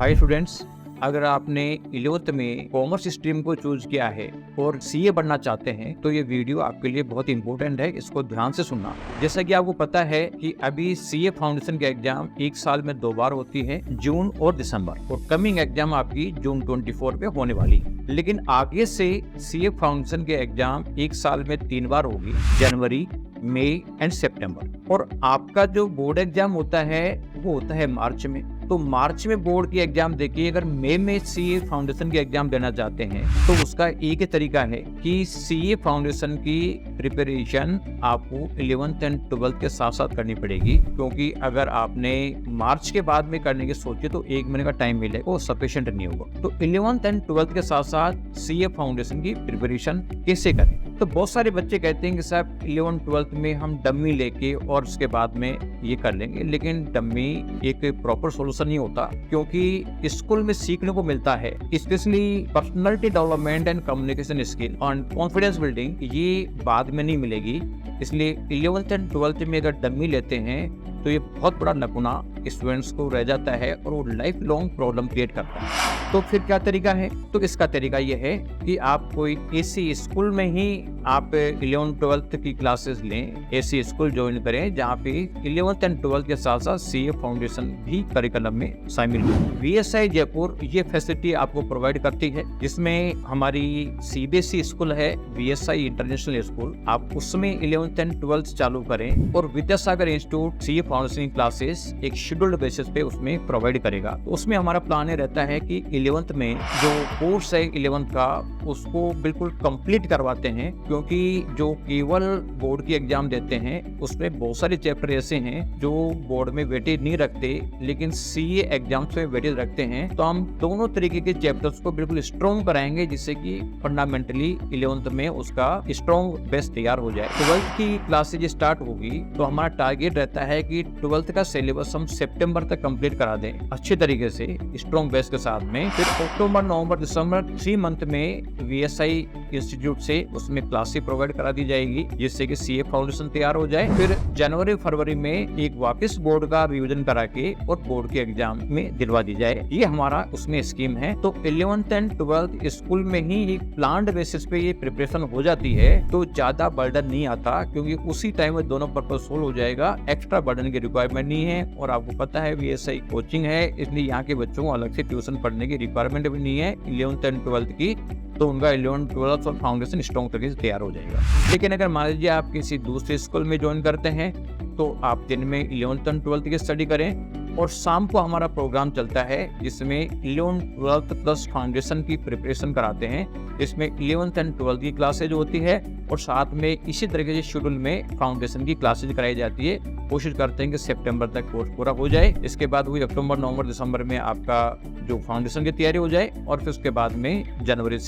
Hi students, अगर आपने 11th में कॉमर्स स्ट्रीम को चूज किया है और सीए बनना चाहते हैं तो ये वीडियो आपके लिए बहुत इंपॉर्टेंट है। इसको ध्यान से सुनना। जैसा कि आपको पता है कि अभी सीए फाउंडेशन के एग्जाम एक साल में 2 बार होती है, जून और दिसंबर, और कमिंग एग्जाम आपकी जून 24 पे होने वाली है। लेकिन आगे से सीए फाउंडेशन के एग्जाम एक साल में 3 बार होगी, जनवरी, मई एंड सितंबर। और आपका जो बोर्ड एग्जाम होता है वो होता है मार्च में। तो मार्च में बोर्ड की एग्जाम देखिए, अगर मई में सीए फाउंडेशन के एग्जाम देना चाहते हैं तो उसका एक ही तरीका है कि सीए फाउंडेशन की प्रिपरेशन आपको 11th एंड 12th के साथ साथ करनी पड़ेगी, क्योंकि अगर आपने मार्च के बाद में करने की सोचे तो 1 महीने का टाइम मिलेगा, वो सफिशिएंट नहीं होगा। तो 11th एंड 12th के साथ साथ सीए फाउंडेशन की प्रिपरेशन कैसे करें? तो बहुत सारे बच्चे कहते हैं कि साहब 11th 12th में हम डमी लेके और उसके बाद में ये कर लेंगे, लेकिन डमी एक प्रॉपर सोल्यूशन नहीं होता, क्योंकि स्कूल में सीखने को मिलता है, specially personality development and communication skill और कॉन्फिडेंस बिल्डिंग, ये बाद में नहीं मिलेगी। इसलिए 11th एंड 12th में अगर डमी लेते हैं तो ये बहुत बड़ा नमूना स्टूडेंट्स को रह जाता है और वो लाइफ लॉन्ग प्रॉब्लम क्रिएट करता है। तो फिर क्या तरीका है? तो इसका तरीका ये है कि आप कोई ऐसी स्कूल में ही आप 11th 12th की क्लासेस लें, ऐसी स्कूल ज्वाइन करें जहाँ पे 11th एंड 12th के साथ साथ सीए फाउंडेशन भी करिकुलम में शामिल हो। वीएसआई जयपुर ये फैसिलिटी आपको प्रोवाइड करती है, जिसमें हमारी सीबीएसई स्कूल है, वीएसआई इंटरनेशनल स्कूल, आप उसमें 11th एंड 12th चालू करें और Vidyasagar institute CA foundation classes एक शेड्यूल्ड बेसिस पे उसमें प्रोवाइड करेगा। तो उसमें हमारा प्लान ये रहता है कि 11th में जो कोर्स है 11th का उसको बिल्कुल कंप्लीट करवाते हैं, क्योंकि जो केवल बोर्ड की एग्जाम देते हैं उसमें बहुत सारे चैप्टर ऐसे हैं जो बोर्ड में वेटेज नहीं रखते, लेकिन सीए एग्जाम्स में वेटेज रखते हैं। तो हम दोनों तरीके के चैप्टर्स को बिल्कुल स्ट्रॉन्ग कराएंगे, जिससे कि फंडामेंटली 11th में उसका स्ट्रॉन्ग बेस तैयार हो जाए। 12th की क्लासेज स्टार्ट होगी तो हमारा टारगेट रहता है कि 12th का सिलेबस हम सितंबर तक कंप्लीट करा दें अच्छे तरीके से स्ट्रॉन्ग बेस के साथ में। फिर अक्टूबर, नवंबर, दिसंबर 3 मंथ में वीएसआई इंस्टीट्यूट से उसमें क्लासेस प्रोवाइड करा दी जाएगी, जिससे कि सीए फाउंडेशन तैयार हो जाए। फिर जनवरी फरवरी में एक वापस बोर्ड का रिवीजन करा के और बोर्ड के एग्जाम में दिलवा दी जाए। ये हमारा उसमें स्कीम है। तो 11th एंड 12th स्कूल में ही एक प्लान्ड बेसिस पे ये प्रिपरेशन हो जाती है, तो ज्यादा बर्डन नहीं आता, क्योंकि उसी टाइम में दोनों पर्पज सोल्व हो जाएगा। एक्स्ट्रा बर्डन की रिक्वायरमेंट नहीं है, और आपको पता है वीएसआई कोचिंग है, इसलिए यहाँ के बच्चों को अलग से ट्यूशन पढ़ने की रिक्वायरमेंट भी नहीं है 11th एंड 12th की। तो उनका 11th 12th और फाउंडेशन स्ट्रॉन्ग तरीके से तैयार हो जाएगा। लेकिन अगर मान लीजिए आप किसी दूसरे स्कूल में ज्वाइन करते हैं तो आप दिन में 11th एंड 12th की स्टडी करें, और शाम को हमारा प्रोग्राम चलता है जिसमें 11th 12th प्लस फाउंडेशन की प्रिपरेशन कराते हैं। इसमें 11th एंड 12th की क्लासेज होती है और साथ में इसी तरीके से शेड्यूल में फाउंडेशन की क्लासेज कराई जाती है। कोशिश करते हैं कि सितंबर तक कोर्स पूरा हो जाए। इसके बाद हुई अक्टूबर, नवंबर, दिसंबर में आपका जो फाउंडेशन की तैयारी हो जाए, और फिर उसके बाद में जनवरी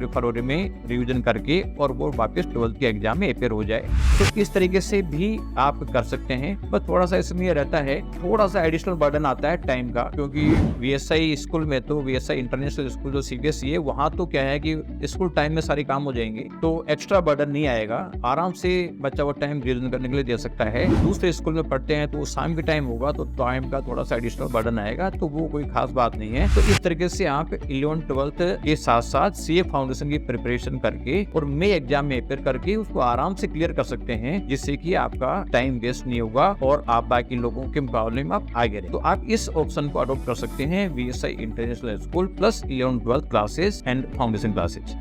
फरवरी में रिवीजन करके और वो वापस 12th के एग्जाम में अपेयर हो जाए। तो इस तरीके से भी आप कर सकते हैं। बस थोड़ा सा इसमें रहता है, थोड़ा सा एडिशनल बर्डन आता है टाइम का, क्योंकि वीएसआई स्कूल में तो वीएसआई इंटरनेशनल स्कूल जो सीबीएसई है, वहाँ तो क्या है कि स्कूल टाइम में सारे काम हो जाएंगे, तो एक्स्ट्रा बर्डन नहीं आएगा। आराम से बच्चा वो टाइम रिवीजन करने के लिए दे सकता है। दूसरे स्कूल में पढ़ते हैं तो शाम के टाइम होगा, तो टाइम का थोड़ा सा एडिशनल बर्डन आएगा, तो वो कोई खास बात नहीं है। तो इस तरीके से आप 11th 12th के साथ साथ सीए फाउंडेशन की प्रिपरेशन करके और मई एग्जाम में अपेयर करके उसको आराम से क्लियर कर सकते हैं, जिससे कि आपका टाइम वेस्ट नहीं होगा और आप बाकी लोगों के मुकाबले में आप आगे रहे। तो आप इस ऑप्शन को अडॉप्ट कर सकते हैं, VSI international school plus 11th 12th classes and foundation classes.